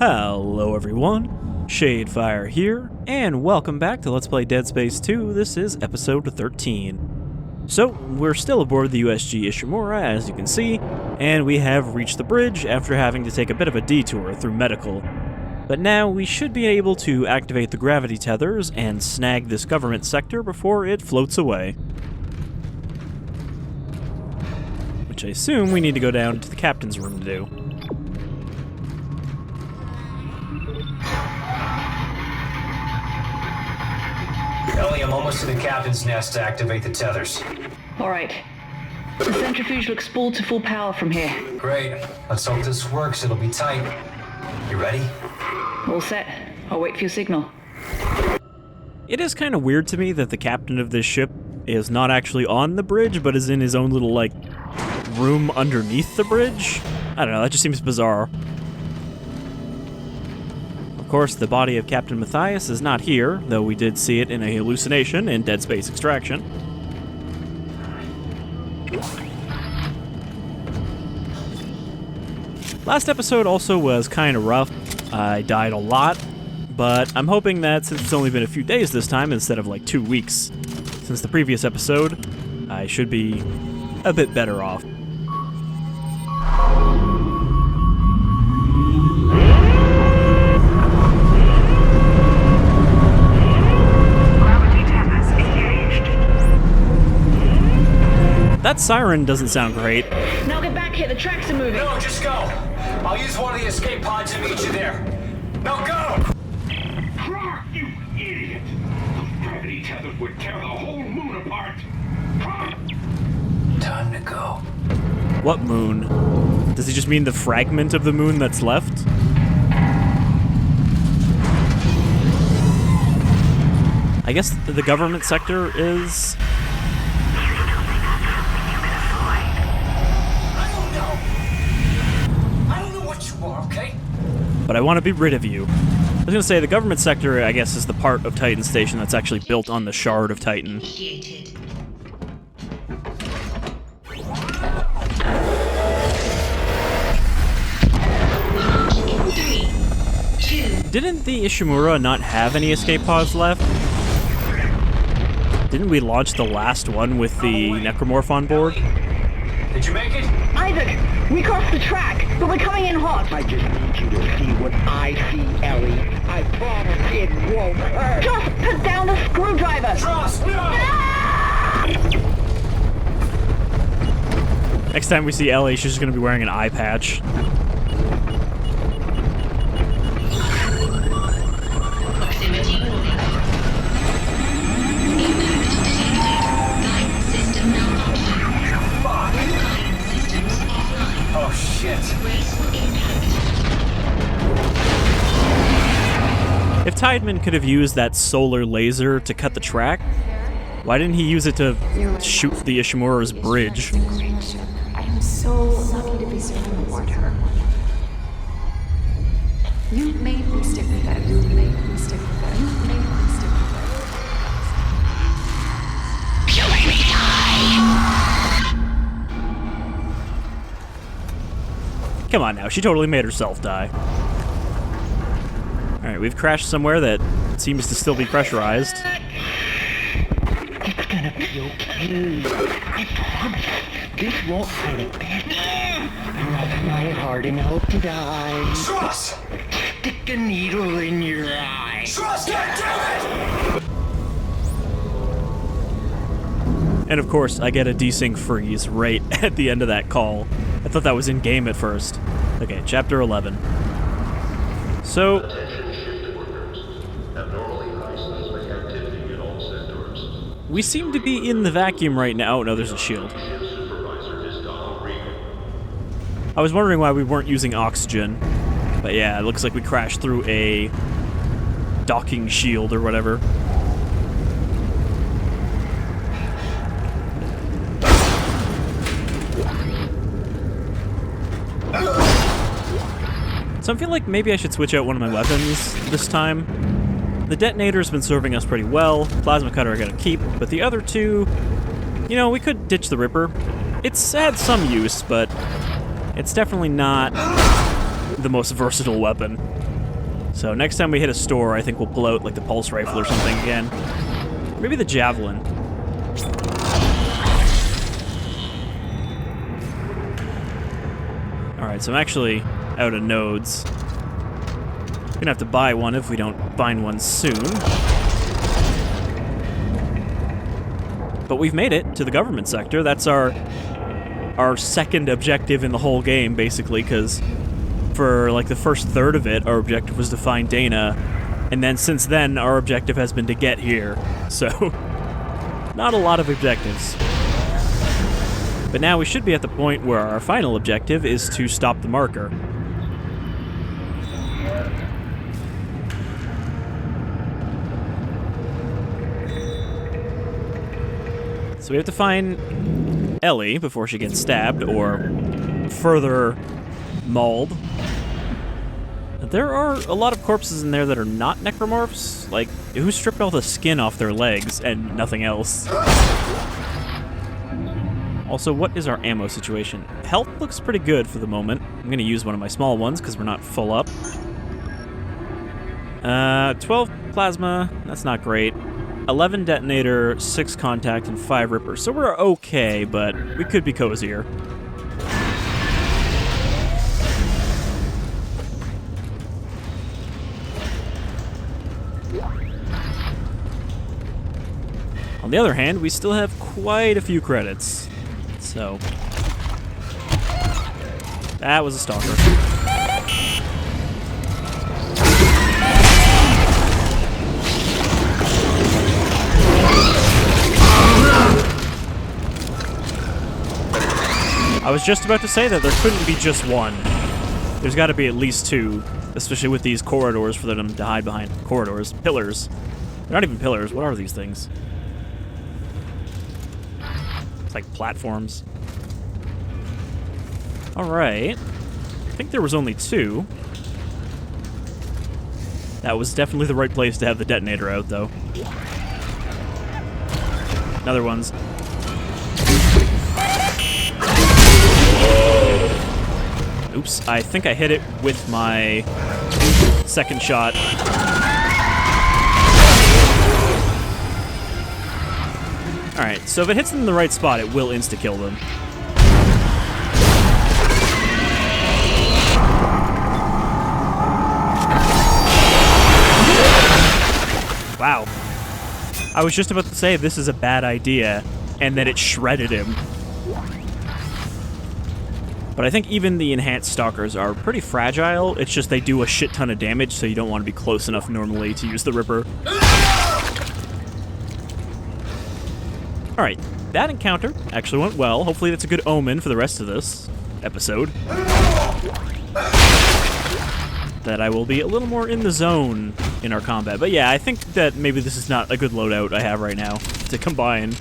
Hello everyone, Shadefire here, and welcome back to Let's Play Dead Space 2. This is episode 13. So, we're still aboard the USG Ishimura, as you can see, and we have reached the bridge after having to take a bit of a detour through medical. But now we should be able to activate the gravity tethers and snag this government sector before it floats away. Which I assume we need to go down to the captain's room to do. Ellie, I'm almost to the captain's nest to activate the tethers. Alright. The centrifuge looks spooled to full power from here. Great. Let's hope this works. It'll be tight. You ready? All set. I'll wait for your signal. It is kind of weird to me that the captain of this ship is not actually on the bridge, but is in his own little, room underneath the bridge. I don't know, that just seems bizarre. Of course, the body of Captain Matthias is not here, though we did see it in a hallucination in Dead Space Extraction. Last episode also was kind of rough. I died a lot, but I'm hoping that since it's only been a few days this time instead of 2 weeks since the previous episode, I should be a bit better off. That siren doesn't sound great. Now get back here, the tracks are moving. No, just go. I'll use one of the escape pods to meet you there. Now go! You idiot! The gravity tethers would tear the whole moon apart. Time to go. What moon? Does he just mean the fragment of the moon that's left? I guess the government sector is... But I want to be rid of you. I was going to say, the government sector, I guess, is the part of Titan Station that's actually built on the shard of Titan. Didn't the Ishimura not have any escape pods left? Didn't we launch the last one with the Necromorph on board? Did you make it? Isaac, we crossed the track, but we're coming in hot. I just need you to see what I see, Ellie. I promise it won't hurt. Just put down the screwdriver. Stross, no! Next time we see Ellie, she's just going to be wearing an eye patch. Proximity warning. Impact detected. Guidance system malfunction. Fuck! Guidance systems offline. Oh, shit. Graceful impact. If Tideman could have used that solar laser to cut the track, why didn't he use it to shoot the Ishimura's bridge? I am so lucky to be serving aboard her. You made me stick with it. You made me stick with it. You made me stick with it. You made me die! Come on now, she totally made herself die. Alright, we've crashed somewhere that seems to still be pressurized. It's gonna be okay. I promise. This won't hurt a bit. Love my heart and hope to die. Stross! Stick a needle in your eye. Stross, goddammit! And of course, I get a desync freeze right at the end of that call. I thought that was in-game at first. Okay, chapter 11. So... we seem to be in the vacuum right now. Oh, no, there's a shield. I was wondering why we weren't using oxygen. But yeah, it looks like we crashed through a docking shield or whatever. So I feel like maybe I should switch out one of my weapons this time. The detonator's been serving us pretty well. Plasma cutter I gotta keep, but the other two, you know, we could ditch the Ripper. It's had some use, but it's definitely not the most versatile weapon. So next time we hit a store, I think we'll pull out like the pulse rifle or something again. Maybe the javelin. Alright, so I'm actually out of nodes. Gonna have to buy one if we don't find one soon. But we've made it to the government sector. That's our second objective in the whole game, basically, because for like the first third of it, our objective was to find Dana, and then since then, our objective has been to get here. So, not a lot of objectives. But now we should be at the point where our final objective is to stop the marker. So we have to find Ellie before she gets stabbed or further mauled. There are a lot of corpses in there that are not necromorphs, like who stripped all the skin off their legs and nothing else. Also, what is our ammo situation? Health looks pretty good for the moment. I'm going to use one of my small ones because we're not full up. 12 plasma, that's not great. 11 detonator, 6 contact, and 5 ripper. So we're okay, but we could be cozier. On the other hand, we still have quite a few credits. So, that was a stalker. I was just about to say that there couldn't be just one. There's got to be at least 2, especially with these corridors for them to hide behind. Corridors. Pillars. They're not even pillars. What are these things? It's like platforms. Alright. I think there was only 2. That was definitely the right place to have the detonator out, though. Another one's. Oops, I think I hit it with my second shot. Alright, so if it hits them in the right spot, it will insta-kill them. Wow. I was just about to say this is a bad idea, and then it shredded him. But I think even the enhanced stalkers are pretty fragile. It's just they do a shit ton of damage, so you don't want to be close enough normally to use the Ripper. Alright, that encounter actually went well. Hopefully that's a good omen for the rest of this episode. That I will be a little more in the zone in our combat. But yeah, I think that maybe this is not a good loadout I have right now to combine.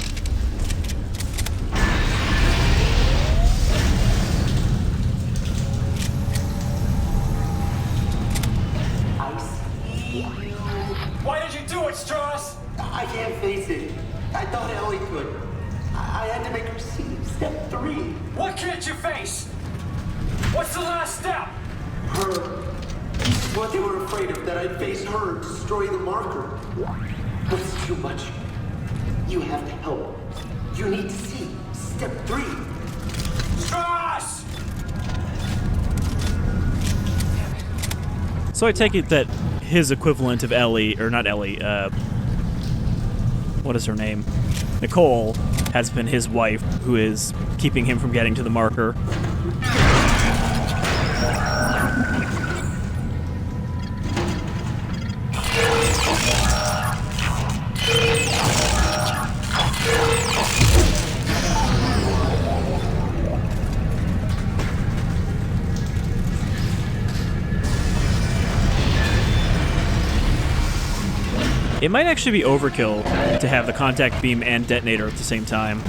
Why did you do it, Stross? I can't face it. I thought Ellie could. I had to make her see step 3. What can't you face? What's the last step? Her. What they were afraid of, that I'd face her and destroy the marker. But it's too much. You have to help. You need to see step 3. Stross! So I take it that his equivalent of Ellie, or not Ellie, what is her name? Nicole has been his wife, who is keeping him from getting to the marker. It might actually be overkill to have the contact beam and detonator at the same time.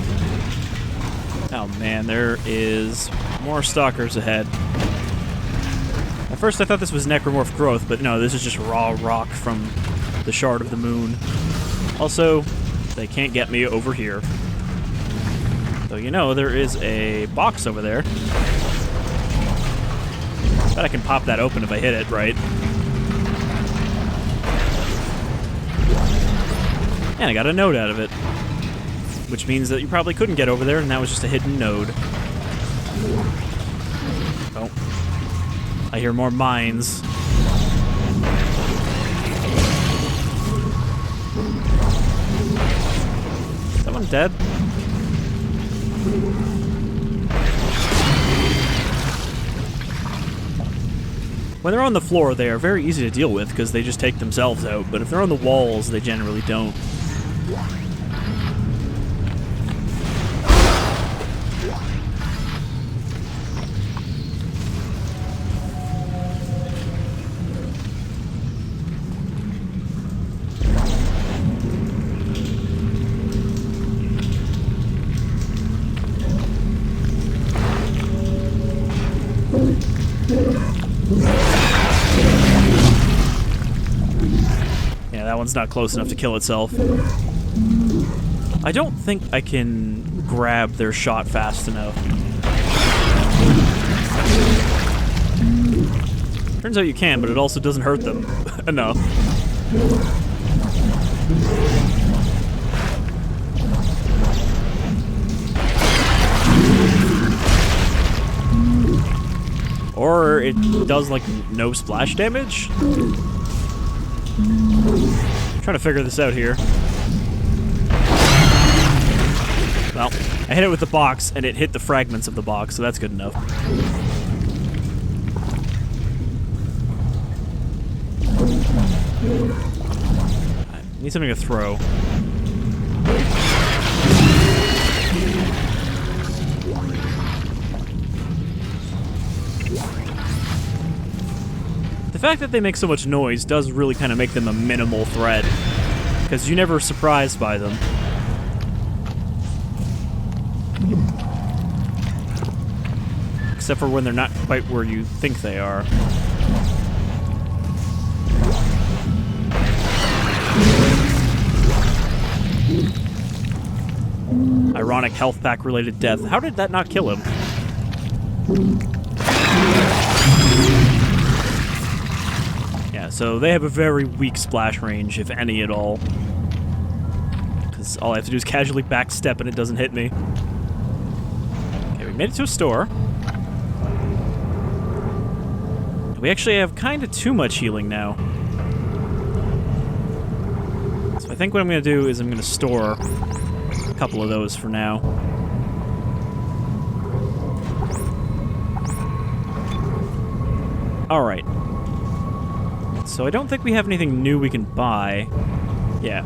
Oh man, there is more stalkers ahead. At first I thought this was necromorph growth, but no, this is just raw rock from the shard of the moon. Also, they can't get me over here. Though you know, there is a box over there. But I can pop that open if I hit it, right? And I got a node out of it. Which means that you probably couldn't get over there, and that was just a hidden node. Oh. I hear more mines. Is that one dead? When they're on the floor, they are very easy to deal with because they just take themselves out, but if they're on the walls, they generally don't. Yeah, that one's not close enough to kill itself. I don't think I can grab their shot fast enough. Turns out you can, but it also doesn't hurt them enough. Or it does, like, no splash damage? I'm trying to figure this out here. Well, I hit it with the box, and it hit the fragments of the box, so that's good enough. I need something to throw. The fact that they make so much noise does really kind of make them a minimal threat, because you're never surprised by them. Except for when they're not quite where you think they are. Ironic health pack related death. How did that not kill him? Yeah, so they have a very weak splash range, if any at all. Because all I have to do is casually backstep and it doesn't hit me. Okay, we made it to a store. We actually have kind of too much healing now. So I think what I'm going to do is I'm going to store a couple of those for now. Alright. So I don't think we have anything new we can buy. Yeah.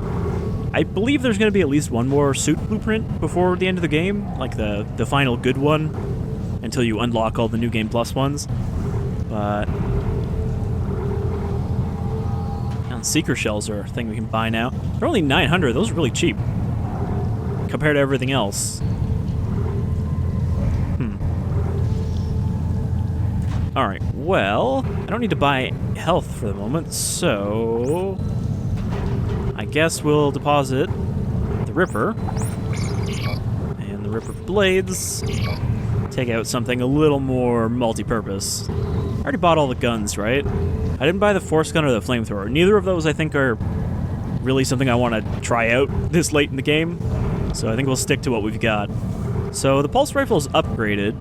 I believe there's going to be at least one more suit blueprint before the end of the game, like the final good one, until you unlock all the New Game Plus ones. But seeker shells are a thing we can buy now. They're only 900. Those are really cheap compared to everything else. Alright, well, I don't need to buy health for the moment, so I guess we'll deposit the Ripper and the Ripper blades. Take out something a little more multi-purpose. I already bought all the guns, right? I didn't buy the force gun or the flamethrower. Neither of those, I think, are really something I want to try out this late in the game. So I think we'll stick to what we've got. So the pulse rifle is upgraded.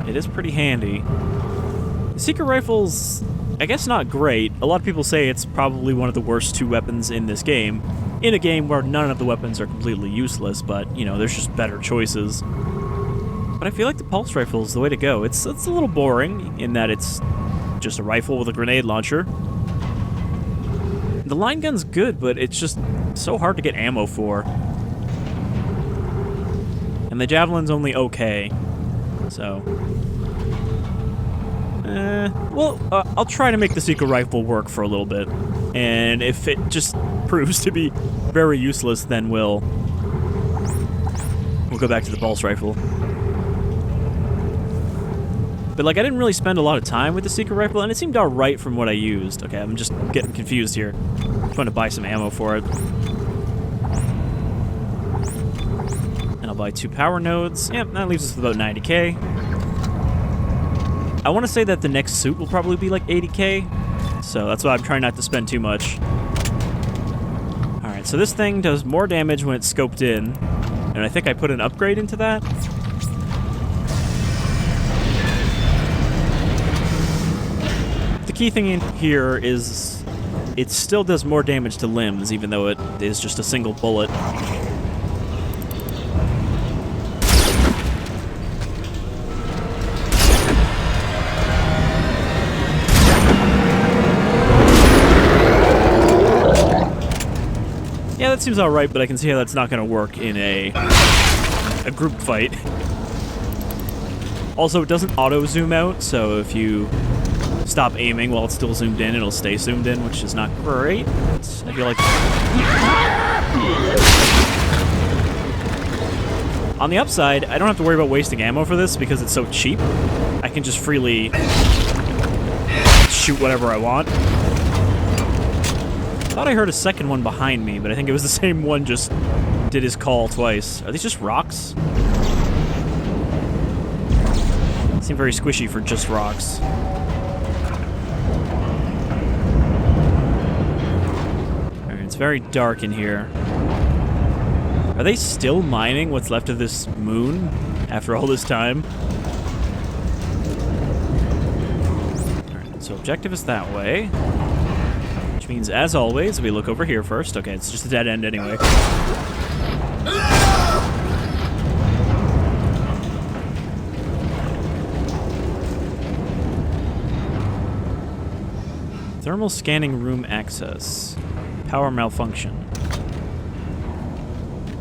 It is pretty handy. The secret rifle's, I guess, not great. A lot of people say it's probably one of the worst two weapons in this game. In a game where none of the weapons are completely useless, but, you know, there's just better choices. But I feel like the pulse rifle is the way to go. It's a little boring in that it's just a rifle with a grenade launcher. The line gun's good, but it's just so hard to get ammo for. And the javelin's only okay. So, well, I'll try to make the secret rifle work for a little bit. And if it just proves to be very useless, then we'll go back to the pulse rifle. But, like, I didn't really spend a lot of time with the secret rifle, and it seemed alright from what I used. Okay, I'm just getting confused here. I'm trying to buy some ammo for it. And I'll buy 2 power nodes. Yep, that leaves us with about 90k. I want to say that the next suit will probably be like 80k, so that's why I'm trying not to spend too much. Alright, so this thing does more damage when it's scoped in, and I think I put an upgrade into that. The key thing in here is it still does more damage to limbs, even though it is just a single bullet. Yeah, that seems alright, but I can see how that's not going to work in a group fight. Also, it doesn't auto-zoom out, so if you stop aiming while it's still zoomed in, it'll stay zoomed in, which is not great. I feel like... On the upside, I don't have to worry about wasting ammo for this because it's so cheap. I can just freely shoot whatever I want. I thought I heard a second one behind me, but I think it was the same one just did his call twice. Are these just rocks? They seem very squishy for just rocks. Alright, it's very dark in here. Are they still mining what's left of this moon after all this time? Alright, so objective is that way. Which means, as always, we look over here first. Okay, it's just a dead end anyway. Thermal scanning room access. Power malfunction.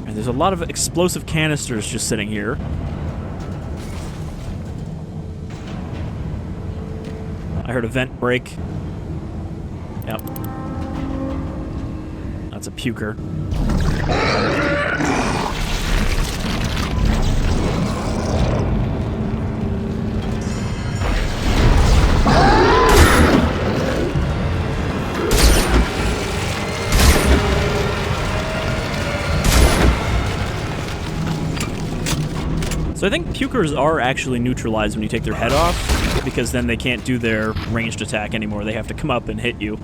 And there's a lot of explosive canisters just sitting here. I heard a vent break. Yep. That's a puker. So I think pukers are actually neutralized when you take their head off, because then they can't do their ranged attack anymore. They have to come up and hit you.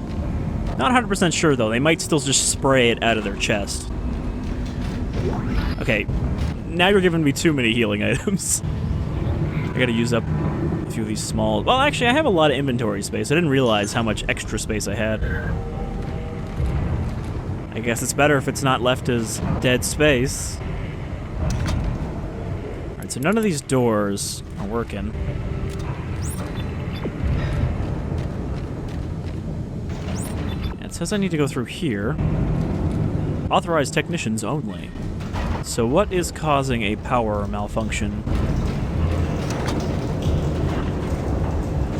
Not 100% sure, though. They might still just spray it out of their chest. Okay, now you're giving me too many healing items. I gotta use up a few of these small... Well, actually, I have a lot of inventory space. I didn't realize how much extra space I had. I guess it's better if it's not left as dead space. Alright, so none of these doors are working. It says I need to go through here. Authorized technicians only. So what is causing a power malfunction?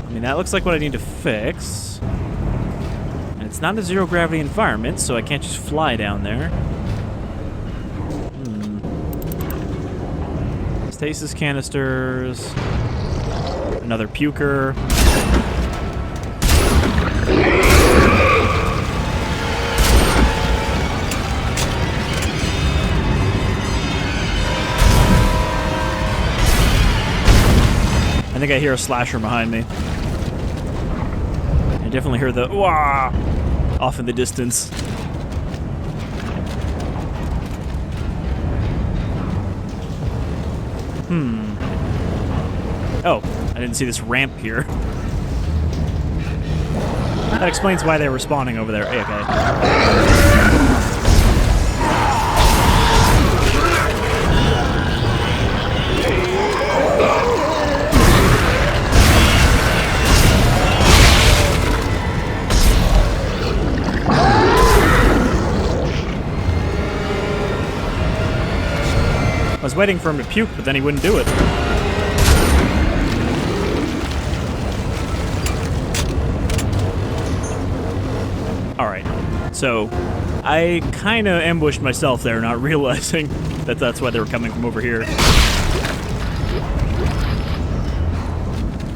I mean, that looks like what I need to fix. And it's not a zero-gravity environment, so I can't just fly down there. Stasis canisters. Another puker. I think I hear a slasher behind me. I definitely hear the wah off in the distance. Oh, I didn't see this ramp here. That explains why they were spawning over there. Hey, okay. I was waiting for him to puke, but then he wouldn't do it. Alright, so I kind of ambushed myself there, not realizing that that's why they were coming from over here.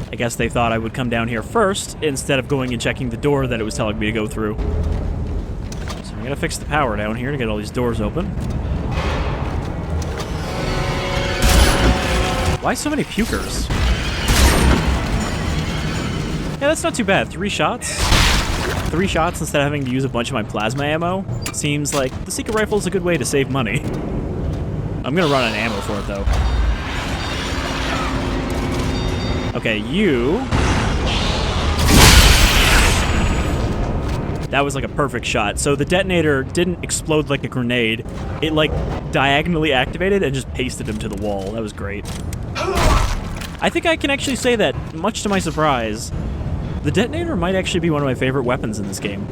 I guess they thought I would come down here first, instead of going and checking the door that it was telling me to go through. So I'm gonna fix the power down here to get all these doors open. Why so many pukers? Yeah, that's not too bad. 3 shots? 3 shots instead of having to use a bunch of my plasma ammo? Seems like the secret rifle is a good way to save money. I'm gonna run out of ammo for it, though. Okay, you... That was like a perfect shot. So the detonator didn't explode like a grenade. It like diagonally activated and just pasted him to the wall. That was great. I think I can actually say that, much to my surprise, the detonator might actually be one of my favorite weapons in this game.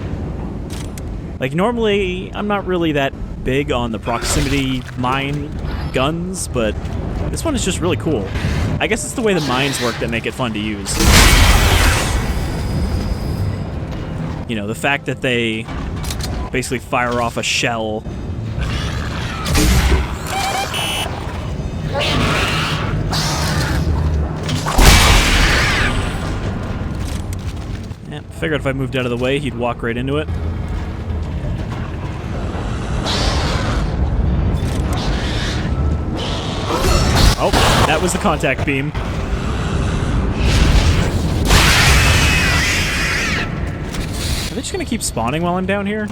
Like, normally, I'm not really that big on the proximity mine guns, but this one is just really cool. I guess it's the way the mines work that make it fun to use. You know, the fact that they basically fire off a shell. Yeah, figured if I moved out of the way, he'd walk right into it. Oh, that was the contact beam. Are they just gonna keep spawning while I'm down here?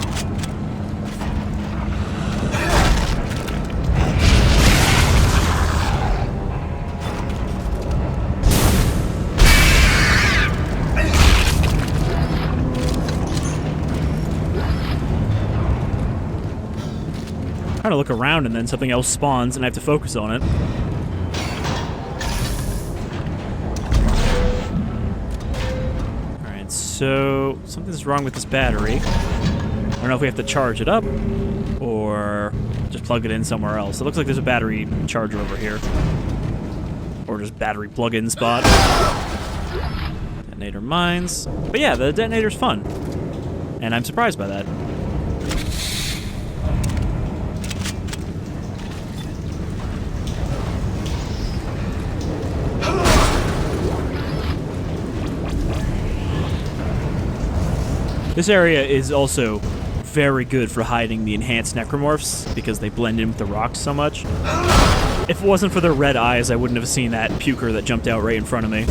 I'm trying to look around and then something else spawns and I have to focus on it. So, something's wrong with this battery. I don't know if we have to charge it up or just plug it in somewhere else. It looks like there's a battery charger over here. Or just battery plug-in spot. Detonator mines. But yeah, the detonator's fun. And I'm surprised by that. This area is also very good for hiding the Enhanced Necromorphs because they blend in with the rocks so much. If it wasn't for their red eyes, I wouldn't have seen that puker that jumped out right in front of me.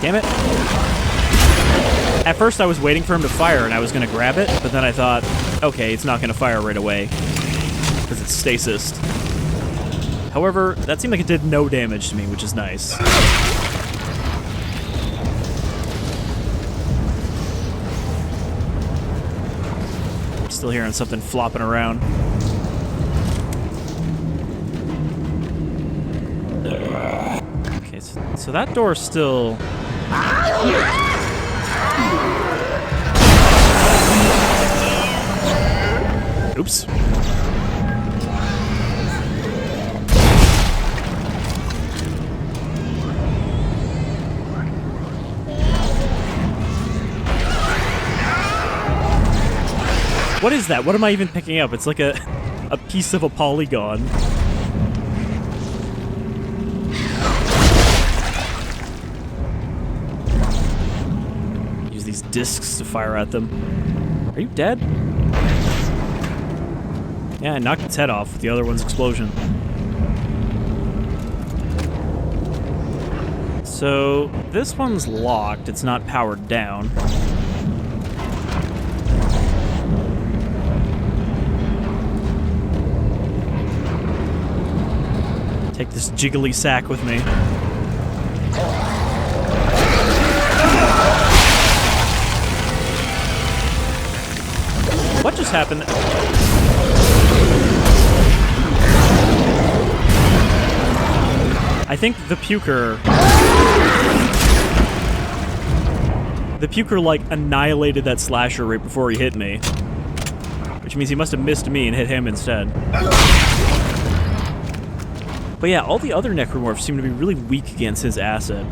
Damn it. At first I was waiting for him to fire and I was gonna grab it, but then I thought, okay, it's not gonna fire right away, because it's stasis. However, that seemed like it did no damage to me, which is nice. Still hearing something flopping around. Okay, so that door's still... Oops. What is that? What am I even picking up? It's like a piece of a polygon. Use these discs to fire at them. Are you dead? Yeah, I knocked its head off with the other one's explosion. So, this one's locked. It's not powered down. Take this jiggly sack with me. What just happened? I think the puker like annihilated that slasher right before he hit me, which means he must have missed me and hit him instead. But yeah, all the other necromorphs seem to be really weak against his acid.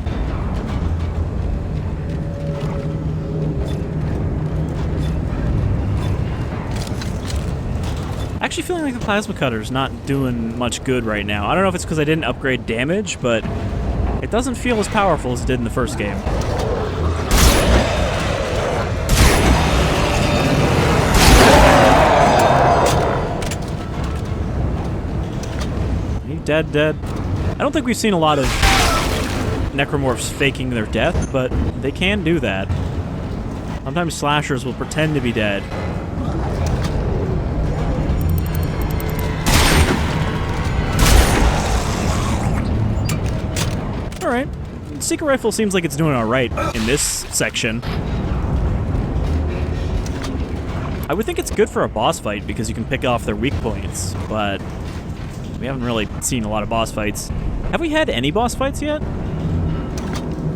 Actually feeling like the plasma cutter's not doing much good right now. I don't know if it's because I didn't upgrade damage, but it doesn't feel as powerful as it did in the first game. dead. I don't think we've seen a lot of necromorphs faking their death, but they can do that. Sometimes slashers will pretend to be dead. Alright. Secret rifle seems like it's doing alright in this section. I would think it's good for a boss fight because you can pick off their weak points, but we haven't really seen a lot of boss fights. Have we had any boss fights yet?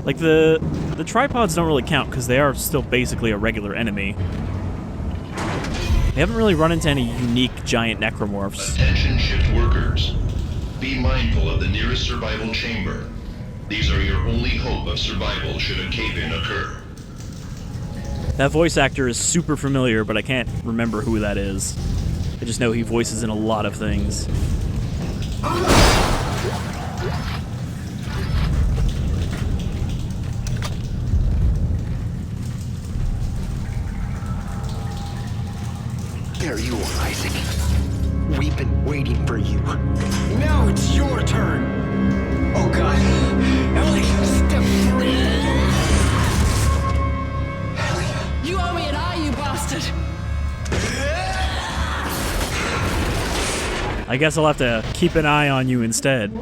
Like, the tripods don't really count because they are still basically a regular enemy. We haven't really run into any unique giant necromorphs. Attention shift workers. Be mindful of the nearest survival chamber. These are your only hope of survival should a cave-in occur. That voice actor is super familiar, but I can't remember who that is. I just know he voices in a lot of things. There you are, Isaac. We've been waiting for you. Now it's your turn. Oh God. Ellie, step 3. Ellie. You owe me an eye, you bastard! I guess I'll have to keep an eye on you instead.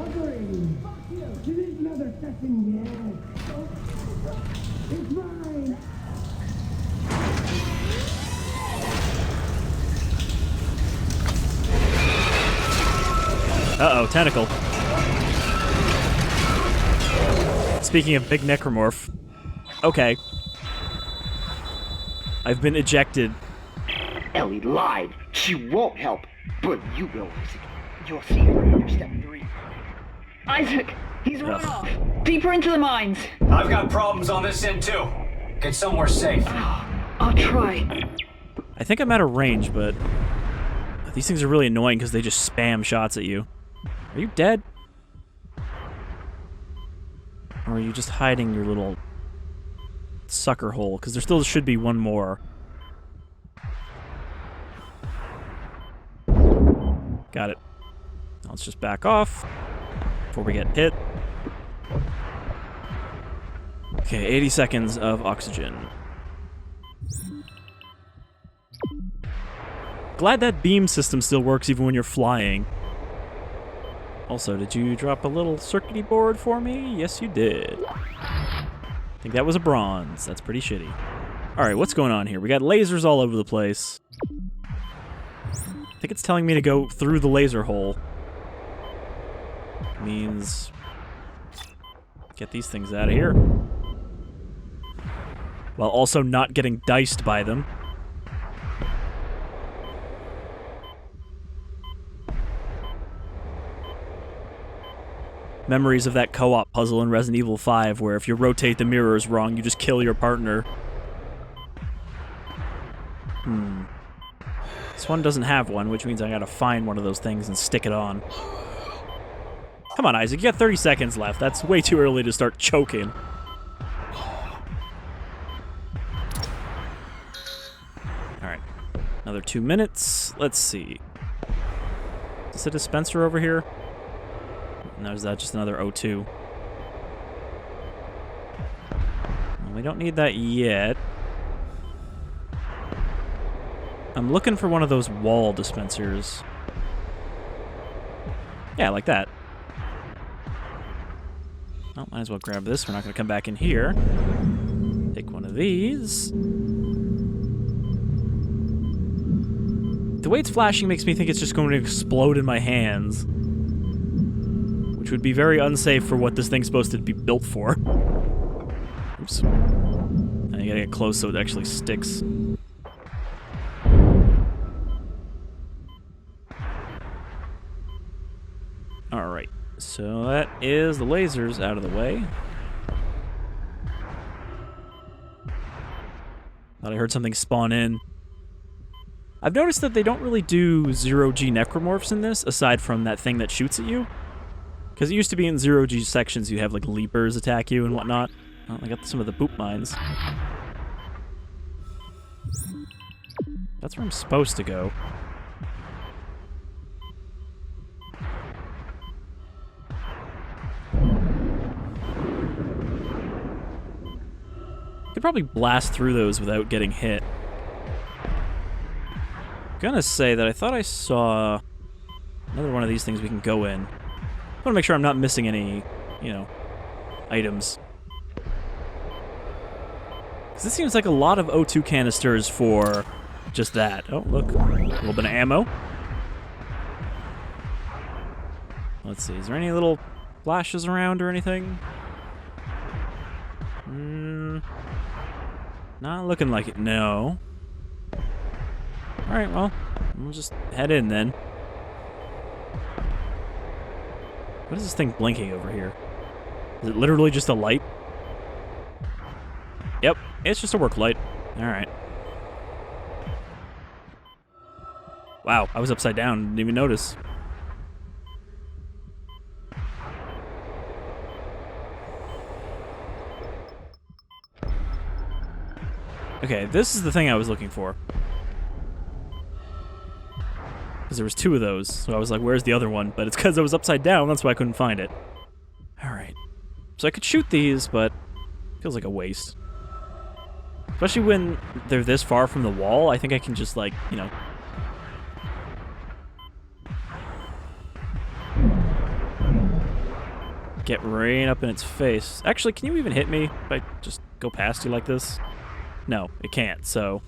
Uh-oh, tentacle. Speaking of big necromorph. Okay. I've been ejected. Ellie lied. She won't help. But you will, Isaac. You'll see her after step 3. Isaac, he's run off. Deeper into the mines. I've got problems on this end too. Get somewhere safe. I'll try. I think I'm out of range, but these things are really annoying because they just spam shots at you. Are you dead? Or are you just hiding your little sucker hole? Because there still should be one more. Got it. Now let's just back off before we get hit. Okay, 80 seconds of oxygen. Glad that beam system still works even when you're flying. Also, did you drop a little circuity board for me? Yes, you did. I think that was a bronze. That's pretty shitty. Alright, what's going on here? We got lasers all over the place. I think it's telling me to go through the laser hole. Means get these things out of here. While also not getting diced by them. Memories of that co-op puzzle in Resident Evil 5 where if you rotate the mirrors wrong, you just kill your partner. This one doesn't have one, which means I gotta find one of those things and stick it on. Come on, Isaac, you got 30 seconds left. That's way too early to start choking. Alright, another 2 minutes. Let's see. Is this a dispenser over here? No, is that just another O2? Well, we don't need that yet. I'm looking for one of those wall dispensers. Yeah, like that. Well, might as well grab this. We're not going to come back in here. Take one of these. The way it's flashing makes me think it's just going to explode in my hands. Which would be very unsafe for what this thing's supposed to be built for. Oops. Now you gotta get close so it actually sticks. Alright, so that is the lasers out of the way. Thought I heard something spawn in. I've noticed that they don't really do 0G necromorphs in this, aside from that thing that shoots at you. Because it used to be in 0G sections, you have like leapers attack you and whatnot. Oh, I got some of the boop mines. That's where I'm supposed to go. probably blast through those without getting hit. I'm gonna say that I thought I saw another one of these things we can go in. I want to make sure I'm not missing any, you know, items. Because this seems like a lot of O2 canisters for just that. Oh, look. A little bit of ammo. Let's see. Is there any little flashes around or anything? Not looking like it. No. Alright, well, we'll just head in then. What is this thing blinking over here? Is it literally just a light? Yep, it's just a work light. Alright. Wow, I was upside down. Didn't even notice. Okay, this is the thing I was looking for. Because there was two of those, so I was like, where's the other one? But it's because I was upside down, that's why I couldn't find it. Alright. So I could shoot these, but it feels like a waste. Especially when they're this far from the wall, I think I can just, like, you know... get right up in its face. Actually, can you even hit me if I just go past you like this? No, it can't, so...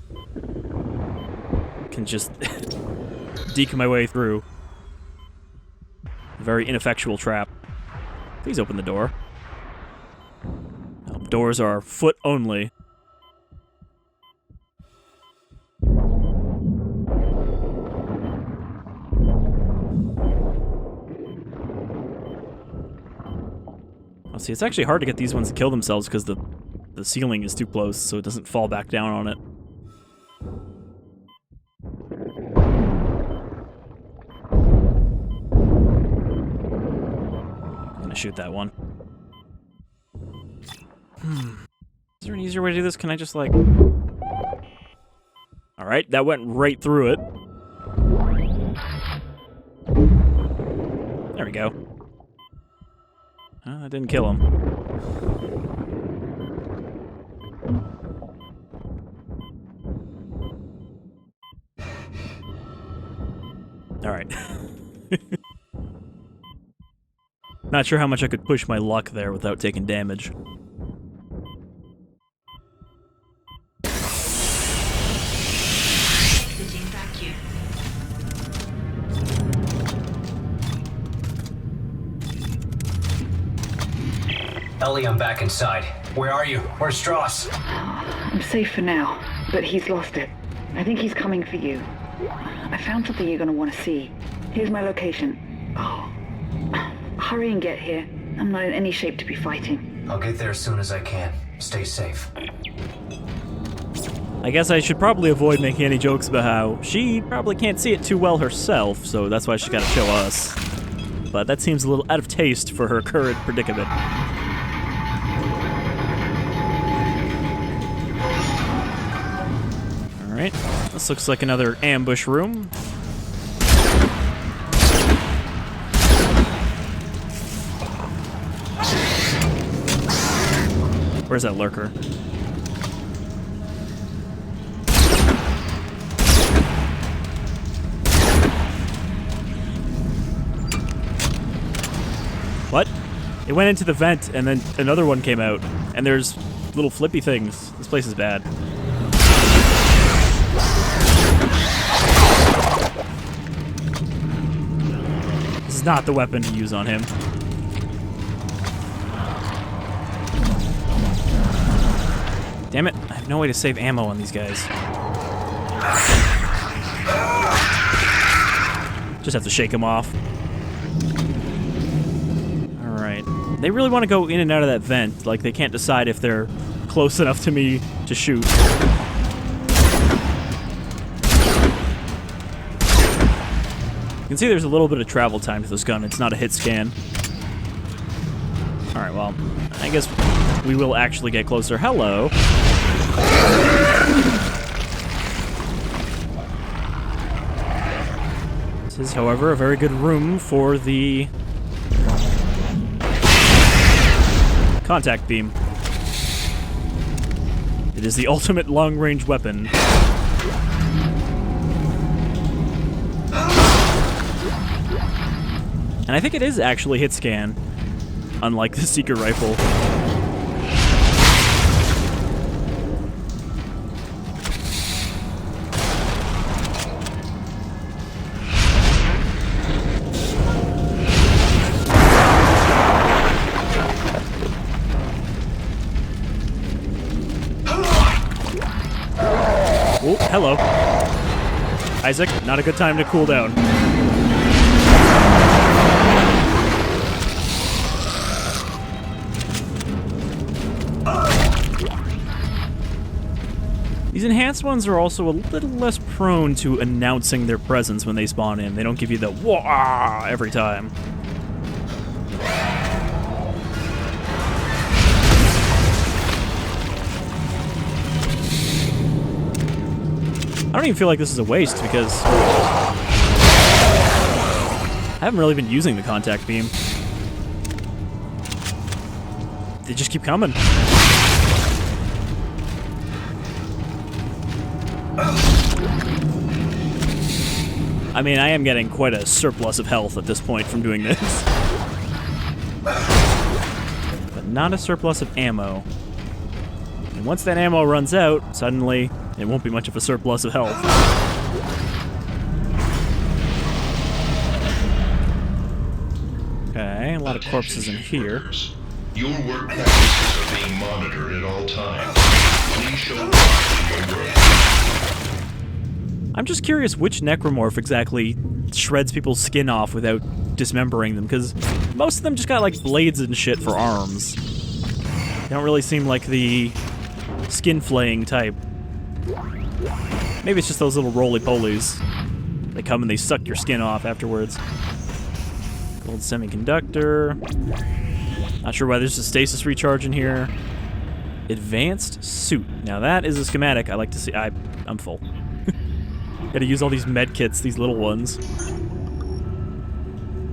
I can just... deke my way through. A very ineffectual trap. Please open the door. No, doors are foot only. Oh, see, it's actually hard to get these ones to kill themselves because the ceiling is too close, so it doesn't fall back down on it. Shoot that one. Is there an easier way to do this? Can I just, like... Alright, that went right through it. There we go. That didn't kill him. Alright. Not sure how much I could push my luck there without taking damage. Ellie, I'm back inside. Where are you? Where's Stross? I'm safe for now, but he's lost it. I think he's coming for you. I found something you're gonna want to see. Here's my location. Oh. Hurry and get here. I'm not in any shape to be fighting. I'll get there as soon as I can. Stay safe. I guess I should probably avoid making any jokes about how she probably can't see it too well herself, so that's why she's gotta show us. But that seems a little out of taste for her current predicament. Alright, this looks like another ambush room. Where's that lurker? What? It went into the vent and then another one came out. And there's little flippy things. This place is bad. This is not the weapon to use on him. Damn it, I have no way to save ammo on these guys. Just have to shake them off. Alright. They really want to go in and out of that vent. Like, they can't decide if they're close enough to me to shoot. You can see there's a little bit of travel time to this gun. It's not a hit scan. Alright, well, I guess we will actually get closer. Hello. This is, however, a very good room for the contact beam. It is the ultimate long-range weapon. And I think it is actually hit scan, unlike the Seeker rifle. Oh, hello. Isaac, not a good time to cool down. These enhanced ones are also a little less prone to announcing their presence when they spawn in. They don't give you the wah every time. I don't even feel like this is a waste because I haven't really been using the contact beam. They just keep coming. I mean, I am getting quite a surplus of health at this point from doing this. But not a surplus of ammo. And once that ammo runs out, suddenly it won't be much of a surplus of health. Okay, a lot of corpses in here. Workers. Your work practices are being monitored at all times. Please show caution in your work. I'm just curious which necromorph exactly shreds people's skin off without dismembering them, because most of them just got like blades and shit for arms. They don't really seem like the skin flaying type. Maybe it's just those little roly-polies. They come and they suck your skin off afterwards. Gold semiconductor. Not sure why there's a stasis recharge in here. Advanced suit. Now that is a schematic I like to see. I'm full. Gotta use all these med kits, these little ones.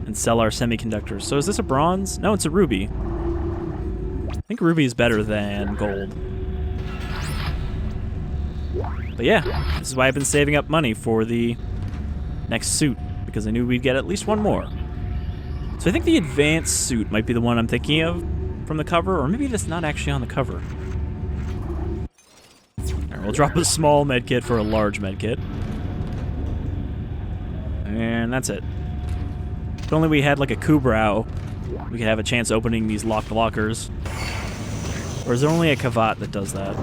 And sell our semiconductors. So is this a bronze? No, it's a ruby. I think ruby is better than gold. But yeah, this is why I've been saving up money for the next suit, because I knew we'd get at least one more. So I think the advanced suit might be the one I'm thinking of from the cover, or maybe that's not actually on the cover. Alright, we'll drop a small medkit for a large medkit. And that's it. If only we had like a Kubrau, we could have a chance opening these locked lockers. Or is there only a Kavat that does that?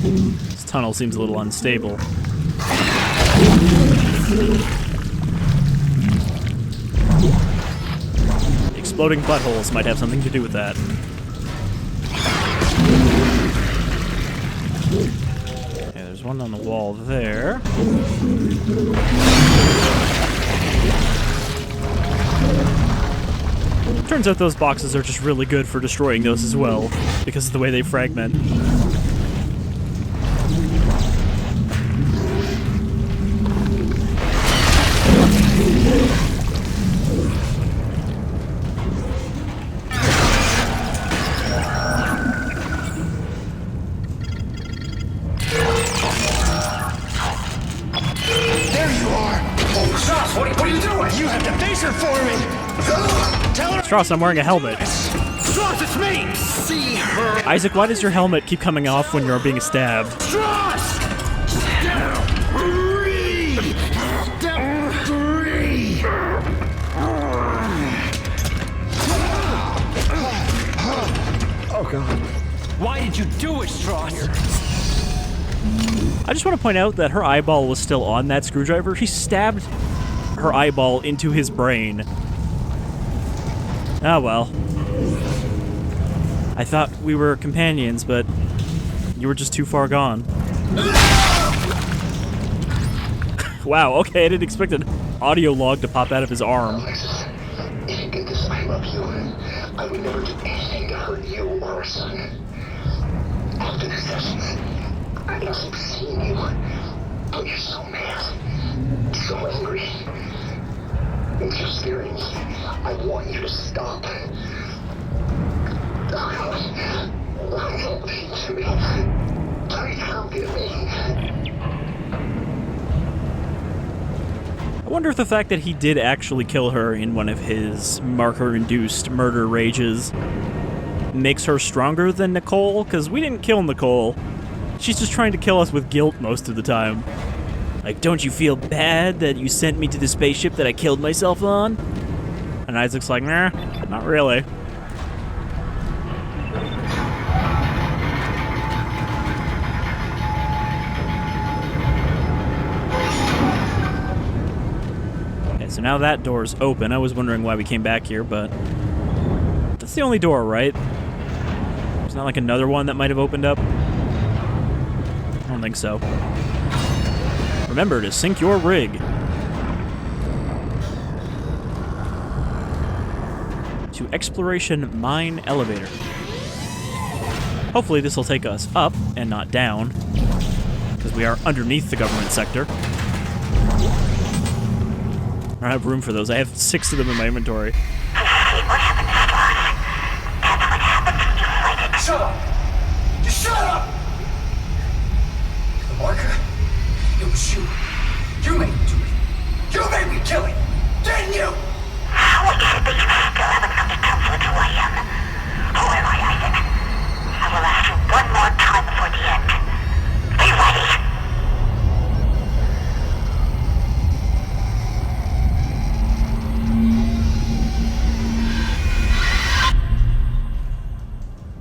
This tunnel seems a little unstable. Exploding buttholes might have something to do with that. Okay, there's one on the wall there. Turns out those boxes are just really good for destroying those as well, because of the way they fragment. Strauss, I'm wearing a helmet. Stross, it's me! See her! Isaac, why does your helmet keep coming off when you're being stabbed? Stross! Step 3! Step 3! Oh, God. Why did you do it, Stross? I just want to point out that her eyeball was still on that screwdriver. She stabbed her eyeball into his brain. Ah, well. I thought we were companions, but you were just too far gone. Wow, okay, I didn't expect an audio log to pop out of his arm. Alexis, if you get this, I love you. I would never do anything to hurt you or our son. after the sessions. I keep seeing you. But you're so mad. So angry. You're scaring me. I want you to stop. Don't leave to me. Please don't get me. I wonder if the fact that he did actually kill her in one of his marker-induced murder rages makes her stronger than Nicole, because we didn't kill Nicole. She's just trying to kill us with guilt most of the time. Like, don't you feel bad that you sent me to the spaceship that I killed myself on? And Isaac's like, nah, not really. So now that door's open. I was wondering why we came back here, but that's the only door, right? There's not like another one that might have opened up? I don't think so. Remember to sync your rig. To exploration mine elevator. Hopefully this will take us up and not down, because we are underneath the government sector. I don't have room for those. I have 6 of them in my inventory. Shut up! Just shut up! The marker? It was you. You made me do it. You made me kill it. Didn't you? How is it that you still haven't come to terms with who I am? Who am I, Isaac? I will ask you one more time before the end. Be ready!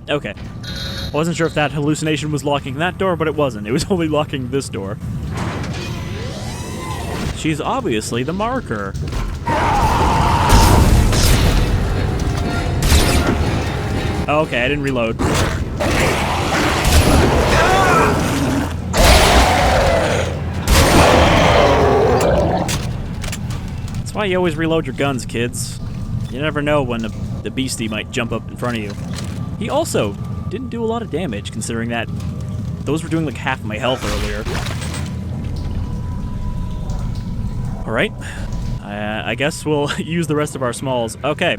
Okay. I wasn't sure if that hallucination was locking that door, but it wasn't. It was only locking this door. She's obviously the marker. Oh, okay, I didn't reload. That's why you always reload your guns, kids. You never know when the beastie might jump up in front of you. He also didn't do a lot of damage, considering that those were doing like half my health earlier. Alright. I guess we'll use the rest of our smalls. Okay.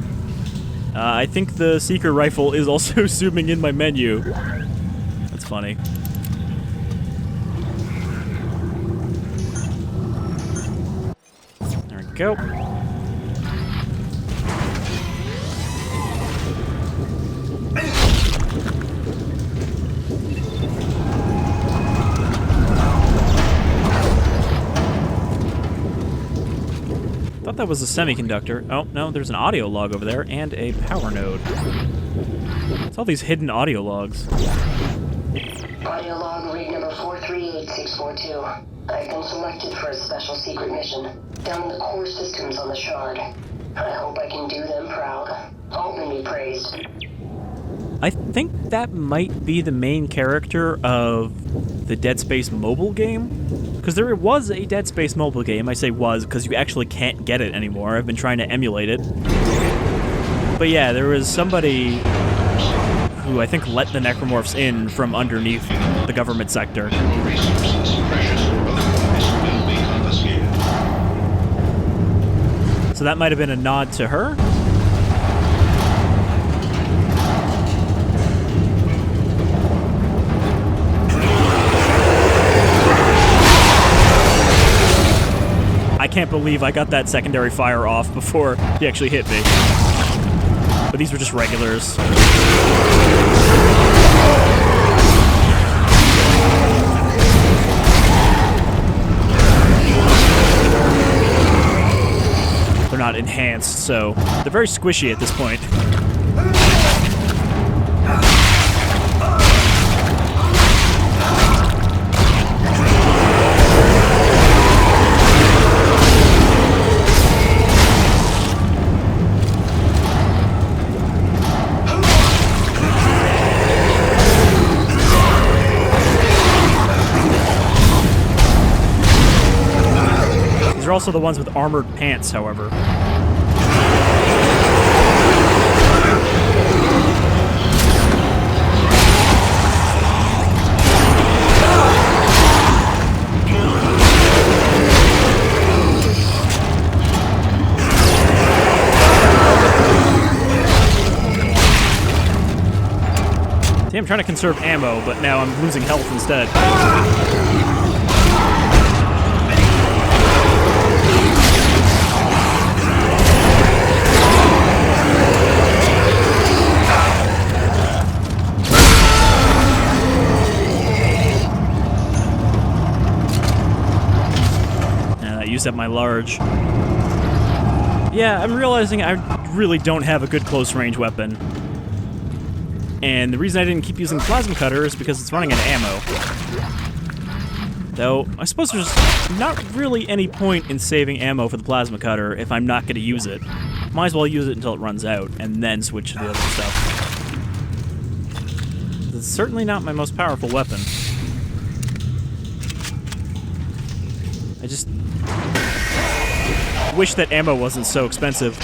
I think the secret rifle is also zooming in my menu. That's funny. There we go. Thought that was a semiconductor. Oh, no, there's an audio log over there and a power node. It's all these hidden audio logs. Audio log read number 438642. I've been selected for a special secret mission down in the core systems on the Shard. I hope I can do them proud. Altman be praised. I think that might be the main character of the Dead Space mobile game. Because there was a Dead Space mobile game. I say was because you actually can't get it anymore. I've been trying to emulate it. But yeah, there was somebody who I think let the Necromorphs in from underneath the government sector. So that might have been a nod to her. I can't believe I got that secondary fire off before he actually hit me. But these were just regulars. They're not enhanced, so they're very squishy at this point. They're also the ones with armored pants, however. trying to conserve ammo, but now I'm losing health instead. Use up my large. Yeah, I'm realizing I really don't have a good close range weapon. And the reason I didn't keep using the plasma cutter is because it's running out of ammo. Though, I suppose there's not really any point in saving ammo for the plasma cutter if I'm not going to use it. Might as well use it until it runs out, and then switch to the other stuff. It's certainly not my most powerful weapon. I just wish that ammo wasn't so expensive.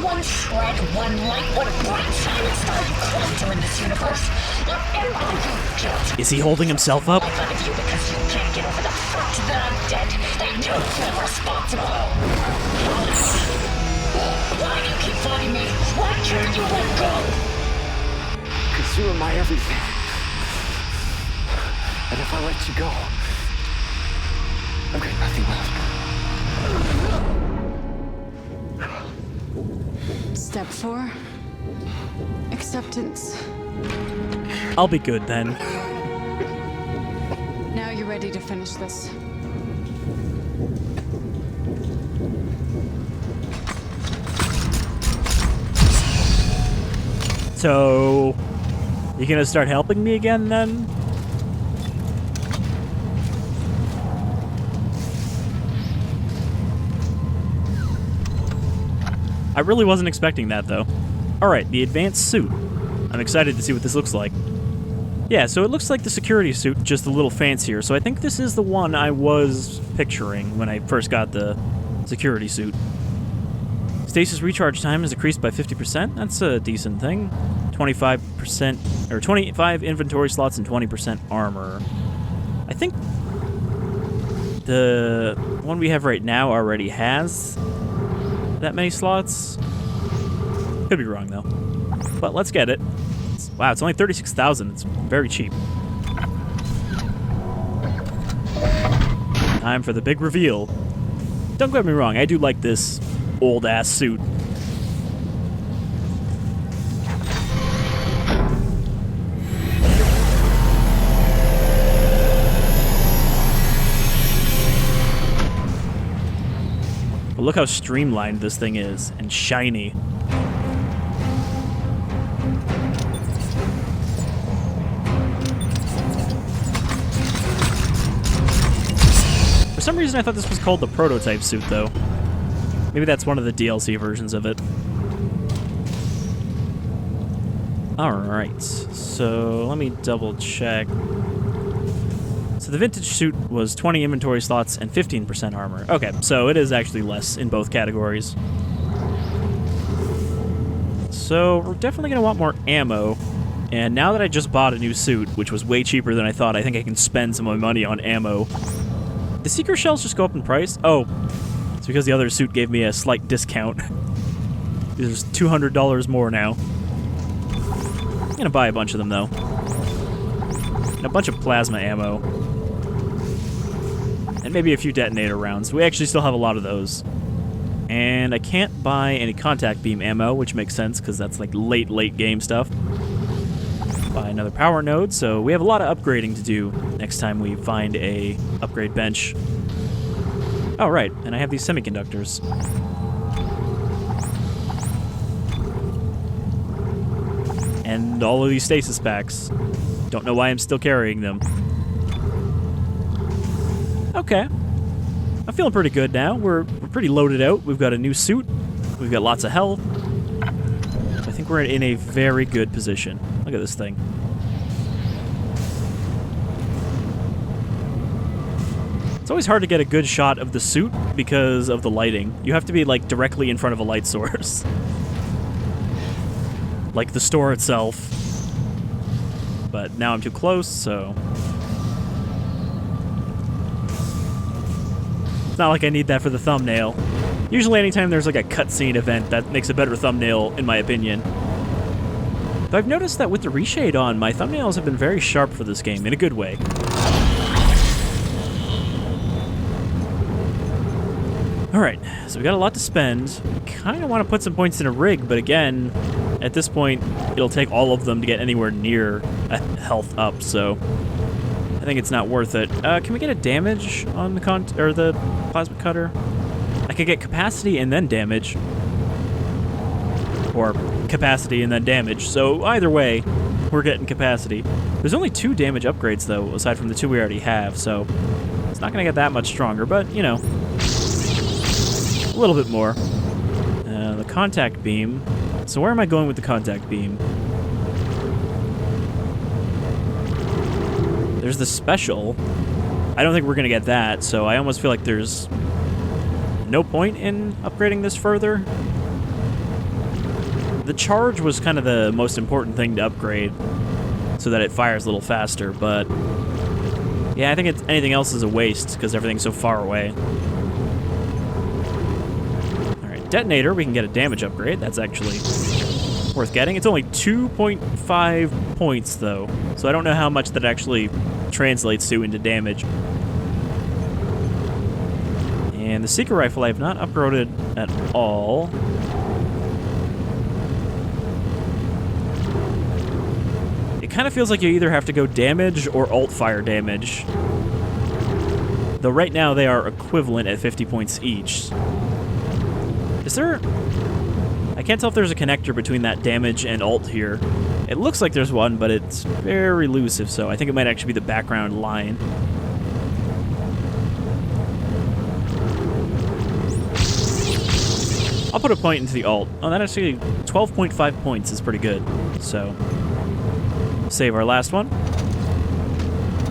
One shred, one light, one bright shining star you quantum in this universe. Is he holding himself up? I thought of you because you can't get over the fact that I'm dead. That you're responsible. Why do you keep fighting me? Why can't you let go? Because you are my everything. And if I let you go, I've got nothing left. Step 4. Acceptance. I'll be good then. Now you're ready to finish this. So, you gonna start helping me again then? I really wasn't expecting that, though. Alright, the advanced suit. I'm excited to see what this looks like. Yeah, so it looks like the security suit, just a little fancier, so I think this is the one I was picturing when I first got the security suit. Stasis recharge time is increased by 50%. That's a decent thing. 25%, or 25 inventory slots and 20% armor. I think the one we have right now already has that many slots. Could be wrong, though. But let's get it. Wow, it's only 36,000. It's very cheap. Time for the big reveal. Don't get me wrong, I do like this old-ass suit. But look how streamlined this thing is, and shiny. For some reason I thought this was called the prototype suit, though. Maybe that's one of the DLC versions of it. Alright, so let me double check. So the vintage suit was 20 inventory slots and 15% armor. Okay, so it is actually less in both categories. So we're definitely going to want more ammo. And now that I just bought a new suit, which was way cheaper than I thought, I think I can spend some of my money on ammo. The seeker shells just go up in price? Oh, it's because the other suit gave me a slight discount. There's $200 more now. I'm going to buy a bunch of them, though. And a bunch of plasma ammo. And maybe a few detonator rounds. We actually still have a lot of those. And I can't buy any contact beam ammo, which makes sense, because that's like late game stuff. Buy another power node, so we have a lot of upgrading to do next time we find a upgrade bench. Oh, right, and I have these semiconductors. And all of these stasis packs. Don't know why I'm still carrying them. Okay. I'm feeling pretty good now. We're pretty loaded out. We've got a new suit. We've got lots of health. I think we're in a very good position. Look at this thing. It's always hard to get a good shot of the suit because of the lighting. You have to be, like, directly in front of a light source. Like the store itself. But now I'm too close, so... It's not like I need that for the thumbnail. Usually anytime there's like a cutscene event, that makes a better thumbnail, in my opinion. But I've noticed that with the reshade on, my thumbnails have been very sharp for this game, in a good way. Alright, so we got a lot to spend. Kind of want to put some points in a rig, but again, at this point, it'll take all of them to get anywhere near a health up, so I think it's not worth it. Can we get a damage on the plasma cutter? I could get capacity and then damage. Or capacity and then damage, so either way, we're getting capacity. There's only 2 damage upgrades, though, aside from the 2 we already have, so it's not going to get that much stronger, but, you know, a little bit more. The contact beam. So where am I going with the contact beam? There's the special. I don't think we're going to get that, so I almost feel like there's no point in upgrading this further. The charge was kind of the most important thing to upgrade so that it fires a little faster, but yeah, I think anything else is a waste because everything's so far away. Alright, detonator, we can get a damage upgrade. That's actually worth getting. It's only 2.5 points, though, so I don't know how much that actually translates to into damage. And the secret rifle I have not upgraded at all. It kind of feels like you either have to go damage or alt fire damage. Though right now they are equivalent at 50 points each. Is there... I can't tell if there's a connector between that damage and alt here. It looks like there's one, but it's very elusive, so I think it might actually be the background line. I'll put a point into the alt. Oh, that actually 12.5 points is pretty good. So, save our last one.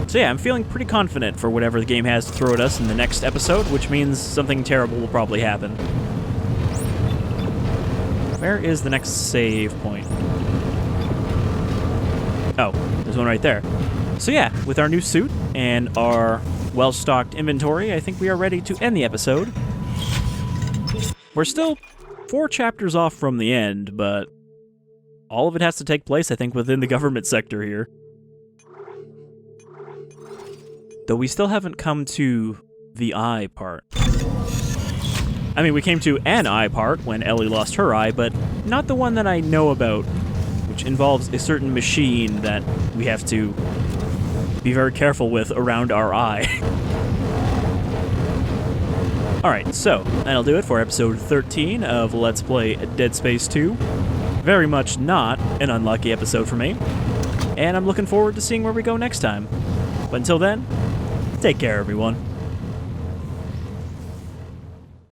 So yeah, I'm feeling pretty confident for whatever the game has to throw at us in the next episode, which means something terrible will probably happen. Where is the next save point? Oh, there's one right there. So yeah, with our new suit and our well-stocked inventory, I think we are ready to end the episode. We're still 4 chapters off from the end, but all of it has to take place, I think, within the government sector here. Though we still haven't come to the eye part. I mean, we came to an eye part when Ellie lost her eye, but not the one that I know about, which involves a certain machine that we have to be very careful with around our eye. Alright, so that'll do it for episode 13 of Let's Play Dead Space 2. Very much not an unlucky episode for me, and I'm looking forward to seeing where we go next time. But until then, take care, everyone.